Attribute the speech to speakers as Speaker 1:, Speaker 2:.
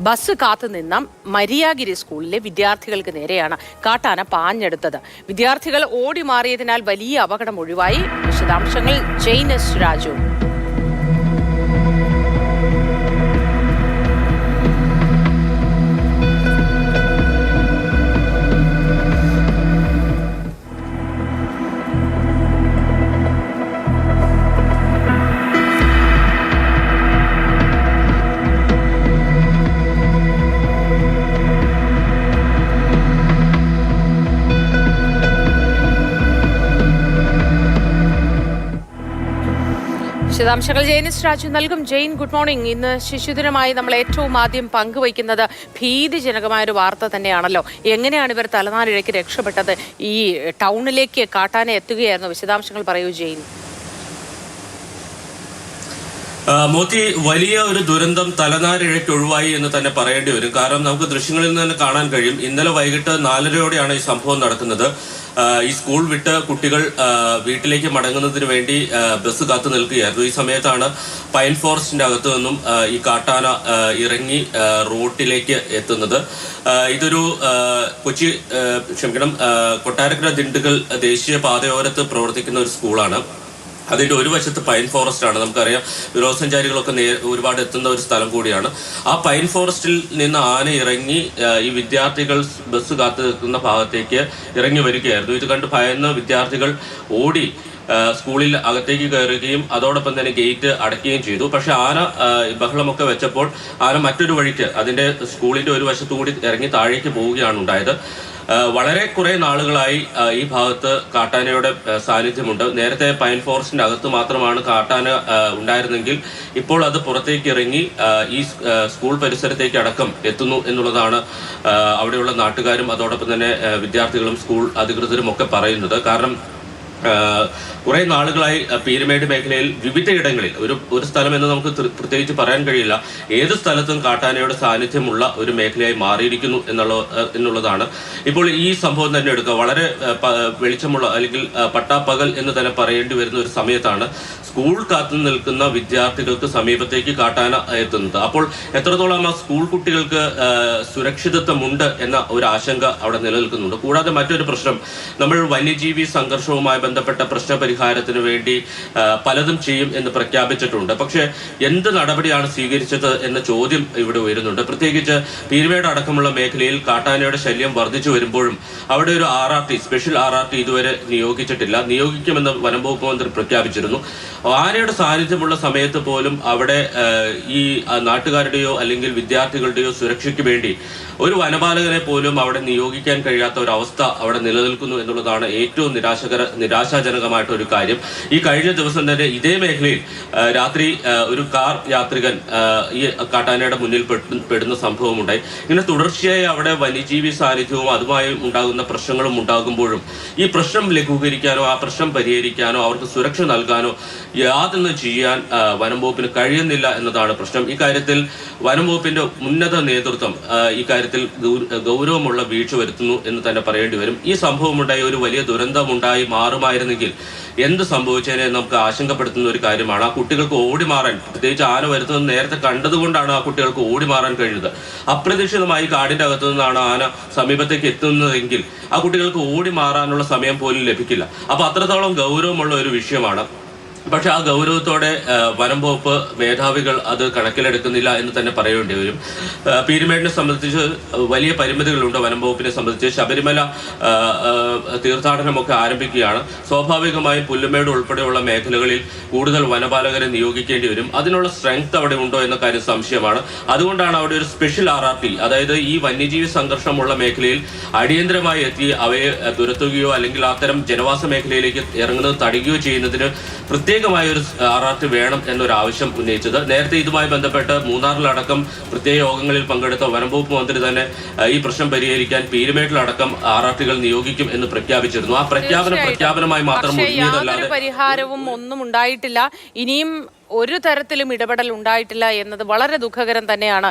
Speaker 1: Bus കാത്തുനിന്ന മരിയാഗിരി സ്കൂളിലെ വിദ്യാർത്ഥികൾക്ക് നേരെയാണ് കാട്ടാന പാഞ്ഞെടുത്തത്. വിദ്യാർത്ഥികൾ ഓടി മാറിയതിനാൽ വലിയ അപകടം ഒഴിവായി. വിശദാംശങ്ങൾ ജെയ്നസ് രാജു. വിശദാംശങ്ങൾ ജെയ്നസ് രാജു നൽകും. Jain, good morning. ഇന്ന് ശിശുദിനമായി നമ്മൾ ഏറ്റവും ആദ്യം പങ്കുവയ്ക്കുന്നത് ഭീതിജനകമായൊരു വാർത്ത തന്നെയാണല്ലോ. എങ്ങനെയാണ് ഇവർ തലനാരിഴയ്ക്ക് രക്ഷപ്പെട്ടത്? ഈ ടൗണിലേക്ക് കാട്ടാന എത്തുകയായിരുന്നു. വിശദാംശങ്ങൾ പറയൂ ജെയിൻ.
Speaker 2: മോത്തി, വലിയ ഒരു ദുരന്തം തലനാരിഴയ്ക്ക് ഒഴിവായി എന്ന് തന്നെ പറയേണ്ടി വരും. കാരണം നമുക്ക് ദൃശ്യങ്ങളിൽ നിന്ന് തന്നെ കാണാൻ കഴിയും. ഇന്നലെ വൈകിട്ട് 4:30 ഈ സംഭവം നടക്കുന്നത്. ഈ സ്കൂൾ വിട്ട് കുട്ടികൾ വീട്ടിലേക്ക് മടങ്ങുന്നതിന് വേണ്ടി ബസ് കാത്തു നിൽക്കുകയായിരുന്നു. ഈ സമയത്താണ് പൈൻ ഫോറസ്റ്റിന്റെ അകത്തു നിന്നും ഈ കാട്ടാന ഇറങ്ങി റോട്ടിലേക്ക് എത്തുന്നത്. ഇതൊരു കൊട്ടാരക്കര ദിണ്ടുകൽ ദേശീയ പാതയോരത്ത് പ്രവർത്തിക്കുന്ന ഒരു സ്കൂളാണ്. അതിന്റെ ഒരു വശത്ത് പൈൻ ഫോറസ്റ്റ് ആണ്. നമുക്കറിയാം, വിനോദസഞ്ചാരികളൊക്കെ ഒരുപാട് എത്തുന്ന ഒരു സ്ഥലം കൂടിയാണ്. ആ പൈൻ ഫോറസ്റ്റിൽ നിന്ന് ആന ഇറങ്ങി ഈ വിദ്യാർത്ഥികൾ ബസ് കാത്തു നിൽക്കുന്ന ഭാഗത്തേക്ക് ഇറങ്ങി വരികയായിരുന്നു. ഇത് കണ്ട് ഭയന്ന വിദ്യാർത്ഥികൾ ഓടി സ്കൂളിൽ അകത്തേക്ക് കയറുകയും അതോടൊപ്പം തന്നെ ഗേറ്റ് അടയ്ക്കുകയും ചെയ്തു. പക്ഷെ ആന ബഹളമൊക്കെ വെച്ചപ്പോൾ ആന മറ്റൊരു വഴിക്ക് അതിന്റെ സ്കൂളിന്റെ ഒരു വശത്തുകൂടി ഇറങ്ങി താഴേക്ക് പോവുകയാണ് ഉണ്ടായത്. വളരെ കുറെ നാളുകളായി ഈ ഭാഗത്ത് കാട്ടാനയുടെ സാന്നിധ്യമുണ്ട്. നേരത്തെ പൈൻ ഫോറസ്റ്റിന്റെ അകത്ത് മാത്രമാണ് കാട്ടാന ഉണ്ടായിരുന്നെങ്കിൽ ഇപ്പോൾ അത് പുറത്തേക്ക് ഇറങ്ങി ഈ സ്കൂൾ പരിസരത്തേക്ക് അടക്കം എത്തുന്നു എന്നുള്ളതാണ് അവിടെയുള്ള നാട്ടുകാരും അതോടൊപ്പം തന്നെ വിദ്യാർത്ഥികളും സ്കൂൾ അധികൃതരും ഒക്കെ പറയുന്നത്. കാരണം കുറെ നാളുകളായി പീരുമേട് മേഖലയിൽ വിവിധയിടങ്ങളിൽ ഒരു സ്ഥലം എന്ന് നമുക്ക് പ്രത്യേകിച്ച് പറയാൻ കഴിയില്ല, ഏത് സ്ഥലത്തും കാട്ടാനയുടെ സാന്നിധ്യമുള്ള ഒരു മേഖലയായി മാറിയിരിക്കുന്നു എന്നുള്ളതാണ്. ഇപ്പോൾ ഈ സംഭവം തന്നെ എടുക്കുക, വളരെ വെളിച്ചമുള്ള അല്ലെങ്കിൽ പട്ടാപ്പകൽ എന്ന് തന്നെ പറയേണ്ടി വരുന്ന ഒരു സമയത്താണ് സ്കൂൾ കാത്തു നിൽക്കുന്ന വിദ്യാർത്ഥികൾക്ക് സമീപത്തേക്ക് കാട്ടാന എത്തുന്നത്. അപ്പോൾ എത്രത്തോളം ആ സ്കൂൾ കുട്ടികൾക്ക് സുരക്ഷിതത്വമുണ്ട് എന്ന ഒരു ആശങ്ക അവിടെ നിലനിൽക്കുന്നുണ്ട്. കൂടാതെ മറ്റൊരു പ്രശ്നം, നമ്മൾ വന്യജീവി സംഘർഷവുമായി ബന്ധപ്പെട്ട പ്രശ്നപരിഹാരത്തിന് വേണ്ടി പലതും ചെയ്യും എന്ന് പ്രഖ്യാപിച്ചിട്ടുണ്ട്. പക്ഷേ എന്ത് നടപടിയാണ് സ്വീകരിച്ചത് എന്ന ചോദ്യം ഇവിടെ ഉയരുന്നുണ്ട്. പ്രത്യേകിച്ച് പീരുമേട് അടക്കമുള്ള മേഖലയിൽ കാട്ടാനയുടെ ശല്യം വർദ്ധിച്ചു വരുമ്പോഴും അവിടെ ഒരു സ്പെഷ്യൽ RRT ഇതുവരെ നിയോഗിച്ചിട്ടില്ല. നിയോഗിക്കുമെന്ന് വനം വകുപ്പ് മന്ത്രി പ്രഖ്യാപിച്ചിരുന്നു. ആനയുടെ സാന്നിധ്യമുള്ള സമയത്ത് പോലും അവിടെ ഈ നാട്ടുകാരുടെയോ അല്ലെങ്കിൽ വിദ്യാർത്ഥികളുടെയോ സുരക്ഷയ്ക്ക് വേണ്ടി ഒരു വനപാലകനെ പോലും അവിടെ നിയോഗിക്കാൻ കഴിയാത്ത ഒരു അവസ്ഥ അവിടെ നിലനിൽക്കുന്നു എന്നുള്ളതാണ് ഏറ്റവും നിരാശാജനകമായിട്ട് ഒരു കാര്യം. ഈ കഴിഞ്ഞ ദിവസം തന്നെ ഇതേ മേഖലയിൽ രാത്രി ഒരു കാർ യാത്രികൻ ഈ കാട്ടാനയുടെ മുന്നിൽ പെടുന്ന സംഭവം ഉണ്ടായി. ഇങ്ങനെ തുടർച്ചയായി അവിടെ വന്യജീവി സാന്നിധ്യവും അതുമായി ഉണ്ടാകുന്ന പ്രശ്നങ്ങളും ഉണ്ടാകുമ്പോഴും ഈ പ്രശ്നം ലഘൂകരിക്കാനോ ആ പ്രശ്നം പരിഹരിക്കാനോ അവർക്ക് സുരക്ഷ നൽകാനോ യാതൊന്നും ചെയ്യാൻ വനം വകുപ്പിന് കഴിയുന്നില്ല എന്നതാണ് പ്രശ്നം. ഇക്കാര്യത്തിൽ വനം വകുപ്പിന്റെ ഉന്നത നേതൃത്വം ഇക്കാര്യത്തിൽ ഗൗരവമുള്ള വീഴ്ച വരുത്തുന്നു എന്ന് തന്നെ പറയേണ്ടി വരും. ഈ സംഭവമുണ്ടായി ഒരു വലിയ ദുരന്തമുണ്ടായി മാറുമായിരുന്നെങ്കിൽ എന്ത് സംഭവിച്ചതിനെ നമുക്ക് ആശങ്കപ്പെടുത്തുന്ന ഒരു കാര്യമാണ്. ആ കുട്ടികൾക്ക് ഓടി മാറാൻ, പ്രത്യേകിച്ച് ആന വരുന്നത് നേരത്തെ കണ്ടതുകൊണ്ടാണ് ആ കുട്ടികൾക്ക് ഓടി മാറാൻ കഴിഞ്ഞത്. അപ്രതീക്ഷിതമായി കാടിന്റെ അകത്തു നിന്നാണ് ആന സമീപത്തേക്ക് എത്തുന്നതെങ്കിൽ ആ കുട്ടികൾക്ക് ഓടി മാറാനുള്ള സമയം പോലും ലഭിക്കില്ല. അപ്പൊ അത്രത്തോളം ഗൗരവമുള്ള ഒരു വിഷയമാണ്. പക്ഷെ ആ ഗൗരവത്തോടെ വനം വകുപ്പ് മേധാവികൾ അത് കണക്കിലെടുക്കുന്നില്ല എന്ന് തന്നെ പറയേണ്ടി വരും. പീരുമേടിനെ സംബന്ധിച്ച് വലിയ പരിമിതികളുണ്ട്. വനം വകുപ്പിനെ സംബന്ധിച്ച് ശബരിമല തീർത്ഥാടനമൊക്കെ ആരംഭിക്കുകയാണ്. സ്വാഭാവികമായും പുല്ലുമേട് ഉൾപ്പെടെയുള്ള മേഖലകളിൽ കൂടുതൽ വനപാലകരെ നിയോഗിക്കേണ്ടി വരും. അതിനുള്ള സ്ട്രെങ്ത് അവിടെ ഉണ്ടോ എന്ന കാര്യം സംശയമാണ്. അതുകൊണ്ടാണ് അവിടെ ഒരു സ്പെഷ്യൽ RRT, അതായത് ഈ വന്യജീവി സംഘർഷമുള്ള മേഖലയിൽ അടിയന്തരമായി എത്തി അവയെ തുരത്തുകയോ അല്ലെങ്കിൽ അത്തരം ജനവാസ മേഖലയിലേക്ക് ഇറങ്ങുന്നത് തടയുകയോ ചെയ്യുന്നതിന് പ്രത്യേകമായ ഒരു RRT വേണം എന്നൊരു ആവശ്യം ഉന്നയിച്ചത്. നേരത്തെ ഇതുമായി ബന്ധപ്പെട്ട് മൂന്നാറിലടക്കം പ്രത്യേക യോഗങ്ങളിൽ പങ്കെടുത്ത വനം വകുപ്പ് മന്ത്രി തന്നെ ഈ പ്രശ്നം പരിഹരിക്കാൻ പീരുമേട്ടിലടക്കം RRTകൾ നിയോഗിക്കും എന്ന് പ്രഖ്യാപിച്ചിരുന്നു. ആ പ്രഖ്യാപനമായി മാത്രം
Speaker 1: യാതൊരു പരിഹാരവും ഒന്നും ഉണ്ടായിട്ടില്ല. ഇനിയും ഒരു തരത്തിലും ഇടപെടൽ ഉണ്ടായിട്ടില്ല എന്നത് വളരെ ദുഃഖകരം തന്നെയാണ്.